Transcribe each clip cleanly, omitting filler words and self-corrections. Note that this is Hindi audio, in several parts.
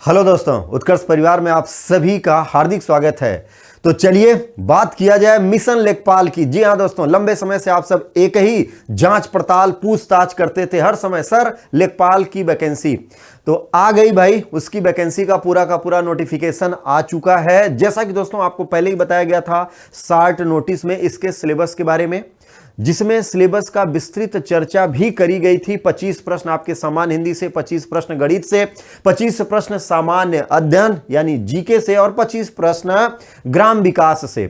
हेलो दोस्तों, उत्कर्ष परिवार में आप सभी का हार्दिक स्वागत है। तो चलिए बात किया जाए मिशन लेखपाल की। जी हां दोस्तों, लंबे समय से आप सब एक ही जांच पड़ताल पूछताछ करते थे हर समय, सर लेखपाल की वैकेंसी तो आ गई भाई। उसकी वैकेंसी का पूरा नोटिफिकेशन आ चुका है। जैसा कि दोस्तों आपको पहले ही बताया गया था शार्ट नोटिस में इसके सिलेबस के बारे में, जिसमें सिलेबस का विस्तृत चर्चा भी करी गई थी। 25 प्रश्न आपके सामान्य हिंदी से, 25 प्रश्न गणित से, 25 प्रश्न सामान्य अध्ययन यानी जीके से और 25 प्रश्न ग्राम विकास से।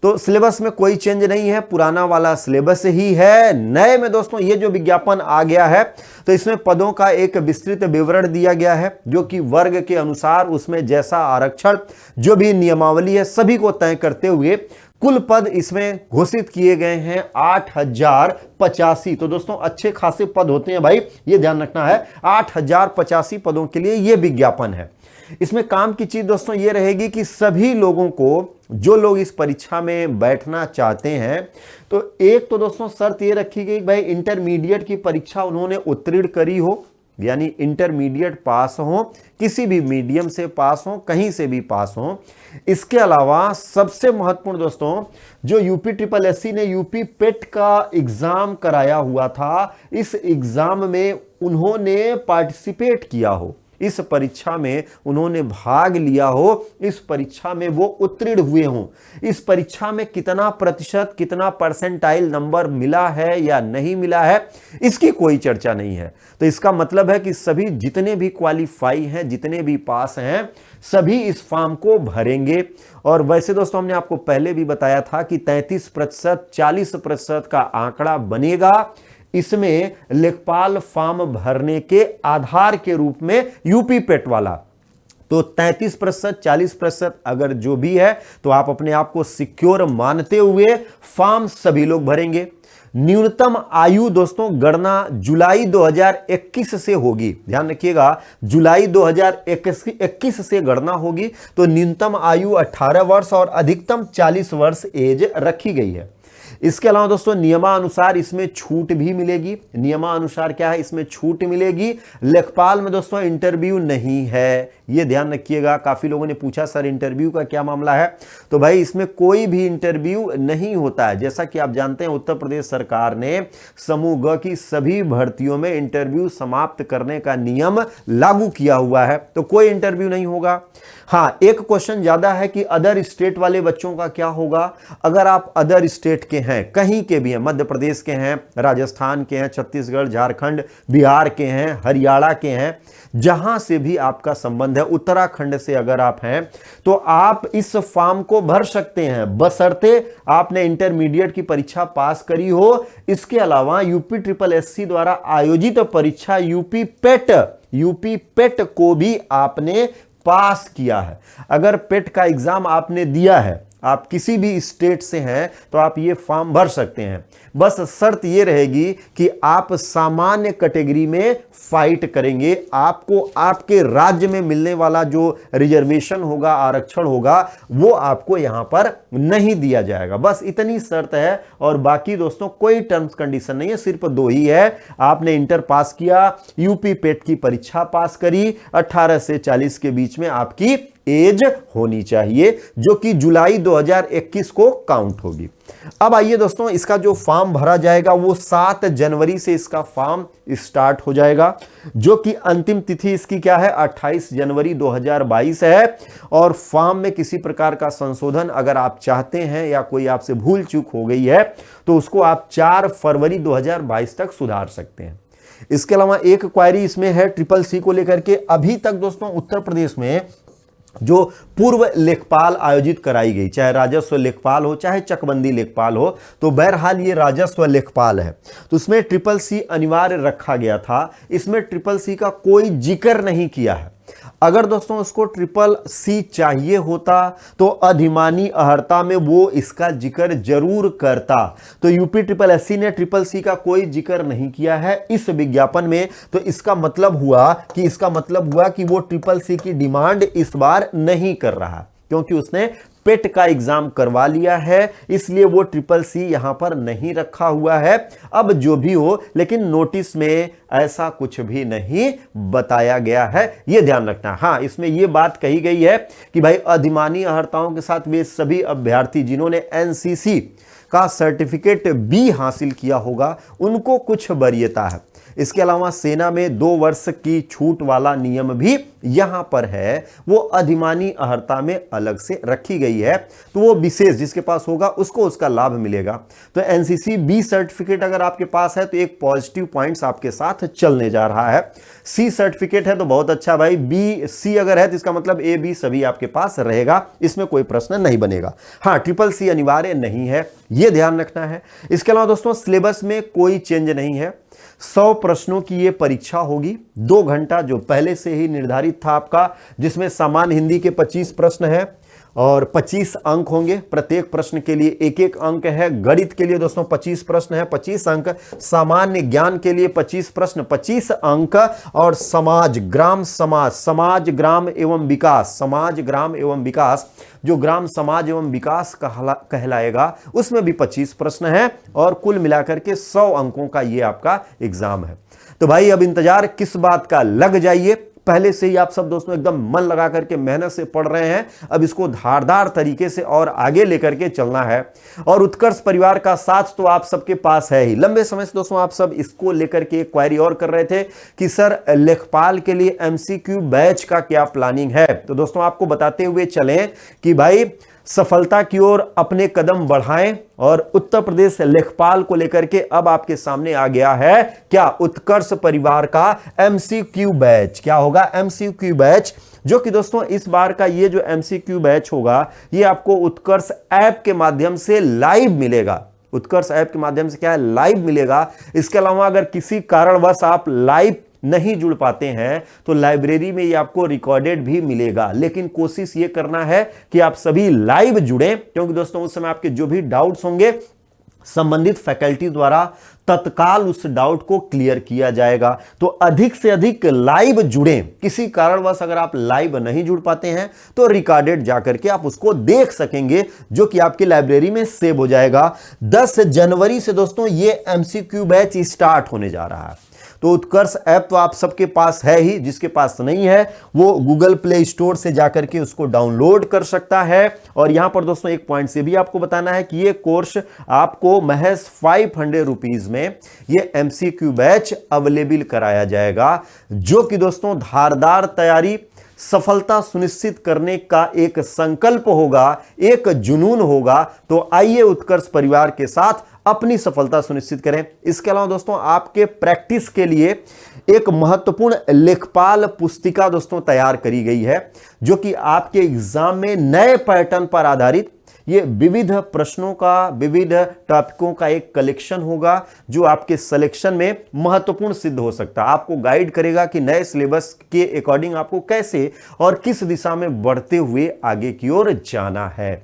तो सिलेबस में कोई चेंज नहीं है, पुराना वाला सिलेबस ही है। नए में दोस्तों ये जो विज्ञापन आ गया है तो इसमें पदों का एक विस्तृत विवरण दिया गया है, जो कि वर्ग के अनुसार उसमें जैसा आरक्षण जो भी नियमावली है सभी को तय करते हुए कुल पद इसमें घोषित किए गए हैं 8085। तो दोस्तों अच्छे खासे पद होते हैं भाई, ये ध्यान रखना है। 8085 पदों के लिए ये विज्ञापन है। इसमें काम की चीज दोस्तों ये रहेगी कि सभी लोगों को, जो लोग इस परीक्षा में बैठना चाहते हैं, तो एक तो दोस्तों शर्त ये रखी गई भाई इंटरमीडिएट की परीक्षा उन्होंने उत्तीर्ण करी हो, यानी इंटरमीडिएट पास हो, किसी भी मीडियम से पास हो, कहीं से भी पास हो। इसके अलावा सबसे महत्वपूर्ण दोस्तों, जो यूपी ट्रिपल एससी ने यूपी पेट का एग्जाम कराया हुआ था, इस एग्जाम में उन्होंने पार्टिसिपेट किया हो, इस परीक्षा में उन्होंने भाग लिया हो, इस परीक्षा में वो उत्तीर्ण हुए हों। इस परीक्षा में कितना प्रतिशत, कितना परसेंटाइल नंबर मिला है या नहीं मिला है, इसकी कोई चर्चा नहीं है। तो इसका मतलब है कि सभी जितने भी क्वालिफाई हैं, जितने भी पास हैं, सभी इस फॉर्म को भरेंगे। और वैसे दोस्तों हमने आपको पहले भी बताया था कि 33%, 40% का आंकड़ा बनेगा इसमें लेखपाल फॉर्म भरने के आधार के रूप में यूपी पेट वाला। तो 33%, 40% अगर जो भी है तो आप अपने आप को सिक्योर मानते हुए फॉर्म सभी लोग भरेंगे। न्यूनतम आयु दोस्तों गणना जुलाई 2021 से होगी, ध्यान रखिएगा, जुलाई 2021 से गणना होगी। तो न्यूनतम आयु 18 वर्ष और अधिकतम 40 वर्ष एज रखी गई है। इसके अलावा दोस्तों नियमानुसार इसमें छूट भी मिलेगी। नियमानुसार क्या है, इसमें छूट मिलेगी। लेखपाल में दोस्तों इंटरव्यू नहीं है, ये ध्यान रखिएगा। काफी लोगों ने पूछा सर इंटरव्यू का क्या मामला है, तो भाई इसमें कोई भी इंटरव्यू नहीं होता है। जैसा कि आप जानते हैं उत्तर प्रदेश सरकार ने समूह ग की सभी भर्तियों में इंटरव्यू समाप्त करने का नियम लागू किया हुआ है, तो कोई इंटरव्यू नहीं होगा। हाँ, एक क्वेश्चन ज्यादा है कि अदर स्टेट वाले बच्चों का क्या होगा। अगर आप अदर स्टेट के हैं, कहीं के भी हैं, मध्य प्रदेश के हैं, राजस्थान के हैं, छत्तीसगढ़, झारखंड, बिहार के हैं, हरियाणा के हैं, जहां से भी आपका संबंध है, उत्तराखंड से अगर आप हैं, तो आप इस फॉर्म को भर सकते हैं, बशर्ते आपने इंटरमीडिएट की परीक्षा पास करी हो। इसके अलावा यूपी ट्रिपल एससी द्वारा आयोजित परीक्षा यूपी पेट को भी आपने पास किया है। अगर पेट का एग्जाम आपने दिया है, आप किसी भी स्टेट से हैं, तो आप ये फॉर्म भर सकते हैं। बस शर्त ये रहेगी कि आप सामान्य कैटेगरी में फाइट करेंगे। आपको आपके राज्य में मिलने वाला जो रिजर्वेशन होगा, आरक्षण होगा, वो आपको यहां पर नहीं दिया जाएगा। बस इतनी शर्त है और बाकी दोस्तों कोई टर्म्स कंडीशन नहीं है, सिर्फ दो ही है। आपने इंटर पास किया, यूपी पेट की परीक्षा पास करी, 18 से 40 के बीच में आपकी एज होनी चाहिए, जो कि जुलाई 2021 को काउंट होगी। अब आइए दोस्तों, इसका जो फॉर्म भरा जाएगा वो 7 जनवरी से इसका फॉर्म स्टार्ट हो जाएगा, जो कि अंतिम तिथि इसकी क्या है, 28 जनवरी 2022 है। और फॉर्म में किसी प्रकार का संशोधन अगर आप चाहते हैं या कोई आपसे भूल चूक हो गई है तो उसको आप 4 फरवरी 2022 तक सुधार सकते हैं। इसके अलावा एक क्वेरी इसमें है ट्रिपल सी को लेकर के। अभी तक दोस्तों उत्तर प्रदेश में जो पूर्व लेखपाल आयोजित कराई गई, चाहे राजस्व लेखपाल हो चाहे चकबंदी लेखपाल हो, तो बहरहाल ये राजस्व लेखपाल है, तो उसमें ट्रिपल सी अनिवार्य रखा गया था। इसमें ट्रिपल सी का कोई जिक्र नहीं किया है। अगर दोस्तों उसको ट्रिपल सी चाहिए होता तो अधिमानी अहर्ता में वो इसका जिक्र जरूर करता। तो यूपी ट्रिपल एससी ने ट्रिपल सी का कोई जिक्र नहीं किया है इस विज्ञापन में। तो इसका मतलब हुआ कि वो ट्रिपल सी की डिमांड इस बार नहीं कर रहा, क्योंकि उसने पेट का एग्जाम करवा लिया है, इसलिए वो ट्रिपल सी यहां पर नहीं रखा हुआ है। अब जो भी हो, लेकिन नोटिस में ऐसा कुछ भी नहीं बताया गया है, ये ध्यान रखना। हाँ, इसमें ये बात कही गई है कि भाई अधिमानी अर्हताओं के साथ वे सभी अभ्यर्थी जिन्होंने एनसीसी का सर्टिफिकेट बी हासिल किया होगा उनको कुछ वरीयता है। इसके अलावा सेना में 2 वर्ष की छूट वाला नियम भी यहां पर है, वो अधिमानी अर्हता में अलग से रखी गई है, तो वो विशेष जिसके पास होगा उसको उसका लाभ मिलेगा। तो एनसीसी बी सर्टिफिकेट अगर आपके पास है तो एक पॉजिटिव पॉइंट्स आपके साथ चलने जा रहा है। सी सर्टिफिकेट है तो बहुत अच्छा भाई, बी सी अगर है तो इसका मतलब ए बी सभी आपके पास रहेगा, इसमें कोई प्रश्न नहीं बनेगा। हाँ, ट्रिपल सी अनिवार्य नहीं है, यह ध्यान रखना है। इसके अलावा दोस्तों सिलेबस में कोई चेंज नहीं है। 100 प्रश्नों की ये परीक्षा होगी, 2 घंटा जो पहले से ही निर्धारित था आपका, जिसमें सामान्य हिंदी के 25 प्रश्न है और 25 अंक होंगे। प्रत्येक प्रश्न के लिए 1-1 अंक है। गणित के लिए दोस्तों 25 प्रश्न है, 25 अंक। सामान्य ज्ञान के लिए 25 प्रश्न, 25 अंक। और समाज ग्राम एवं विकास, जो ग्राम समाज एवं विकास कहलाएगा, उसमें भी 25 प्रश्न है और कुल मिलाकर के 100 अंकों का ये आपका एग्जाम है। तो भाई अब इंतजार किस बात का, लग जाइए। पहले से ही आप सब दोस्तों एकदम मन लगा करके मेहनत से पढ़ रहे हैं, अब इसको धारदार तरीके से और आगे लेकर के चलना है। और उत्कर्ष परिवार का साथ तो आप सबके पास है ही। लंबे समय से दोस्तों आप सब इसको लेकर के एक क्वेरी और कर रहे थे कि सर लेखपाल के लिए एमसीक्यू बैच का क्या प्लानिंग है। तो दोस्तों आपको बताते हुए चलें कि भाई सफलता की ओर अपने कदम बढ़ाएं और उत्तर प्रदेश लेखपाल को लेकर के अब आपके सामने आ गया है क्या, उत्कर्ष परिवार का एमसीक्यू बैच। क्या होगा, एमसीक्यू बैच, जो कि दोस्तों इस बार का ये जो एमसीक्यू बैच होगा ये आपको उत्कर्ष ऐप के माध्यम से लाइव मिलेगा। उत्कर्ष ऐप के माध्यम से क्या है, लाइव मिलेगा। इसके अलावा अगर किसी कारणवश आप लाइव नहीं जुड़ पाते हैं तो लाइब्रेरी में ये आपको रिकॉर्डेड भी मिलेगा, लेकिन कोशिश ये करना है कि आप सभी लाइव जुड़ें, क्योंकि दोस्तों उस समय आपके जो भी डाउट्स होंगे संबंधित फैकल्टी द्वारा तत्काल उस डाउट को क्लियर किया जाएगा। तो अधिक से अधिक लाइव जुड़ें। किसी कारणवश अगर आप लाइव नहीं जुड़ पाते हैं तो रिकॉर्डेड जाकर के आप उसको देख सकेंगे, जो कि आपकी लाइब्रेरी में सेव हो जाएगा। 10 जनवरी से दोस्तों ये एमसीक्यू बैच स्टार्ट होने जा रहा है। तो उत्कर्ष ऐप तो आप सबके पास है ही, जिसके पास नहीं है वो गूगल प्ले स्टोर से जाकर के उसको डाउनलोड कर सकता है। और यहां पर दोस्तों एक पॉइंट से भी आपको बताना है कि ये कोर्स आपको महज 500 रुपीज में ये एमसीक्यू बैच अवेलेबल कराया जाएगा, जो कि दोस्तों धारदार तैयारी, सफलता सुनिश्चित करने का एक संकल्प होगा, एक जुनून होगा। तो आइए उत्कर्ष परिवार के साथ अपनी सफलता सुनिश्चित करें। इसके अलावा दोस्तों आपके प्रैक्टिस के लिए एक महत्वपूर्ण लेखपाल पुस्तिका दोस्तों तैयार करी गई है, जो कि आपके एग्जाम में नए पैटर्न पर आधारित ये विविध प्रश्नों का, विविध टॉपिकों का एक कलेक्शन होगा, जो आपके सिलेक्शन में महत्वपूर्ण सिद्ध हो सकता है। आपको गाइड करेगा कि नए सिलेबस के अकॉर्डिंग आपको कैसे और किस दिशा में बढ़ते हुए आगे की ओर जाना है।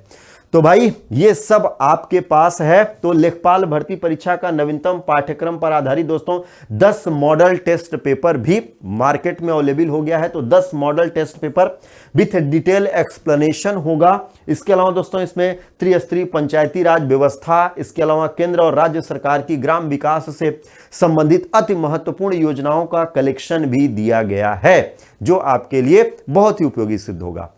तो भाई ये सब आपके पास है। तो लेखपाल भर्ती परीक्षा का नवीनतम पाठ्यक्रम पर आधारित दोस्तों 10 मॉडल टेस्ट पेपर भी मार्केट में अवेलेबल हो गया है। तो 10 model test paper with detail explanation होगा। इसके अलावा दोस्तों इसमें त्रिस्तरीय पंचायती राज व्यवस्था, इसके अलावा केंद्र और राज्य सरकार की ग्राम विकास से संबंधित अति महत्वपूर्ण योजनाओं का कलेक्शन भी दिया गया है, जो आपके लिए बहुत ही उपयोगी सिद्ध होगा।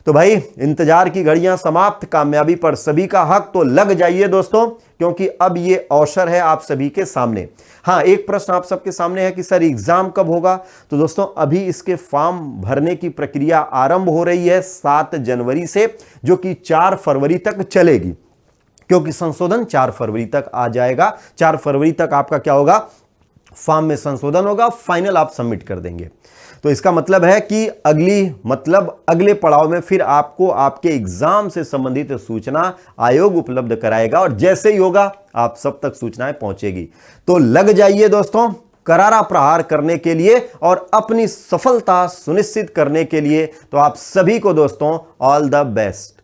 तो भाई इंतजार की घड़ियां समाप्त, कामयाबी पर सभी का हक। तो लग जाइए दोस्तों, क्योंकि अब ये अवसर है आप सभी के सामने। हाँ, एक प्रश्न आप सबके सामने है कि सर एग्जाम कब होगा। तो दोस्तों अभी इसके फॉर्म भरने की प्रक्रिया आरंभ हो रही है 7 जनवरी से, जो कि 4 फरवरी तक चलेगी, क्योंकि संशोधन 4 फरवरी तक आ जाएगा। 4 फरवरी तक आपका क्या होगा, फॉर्म में संशोधन होगा, फाइनल आप सबमिट कर देंगे। तो इसका मतलब है कि अगले पड़ाव में फिर आपको आपके एग्जाम से संबंधित सूचना आयोग उपलब्ध कराएगा, और जैसे ही होगा आप सब तक सूचनाएं पहुंचेगी। तो लग जाइए दोस्तों करारा प्रहार करने के लिए और अपनी सफलता सुनिश्चित करने के लिए। तो आप सभी को दोस्तों ऑल द बेस्ट।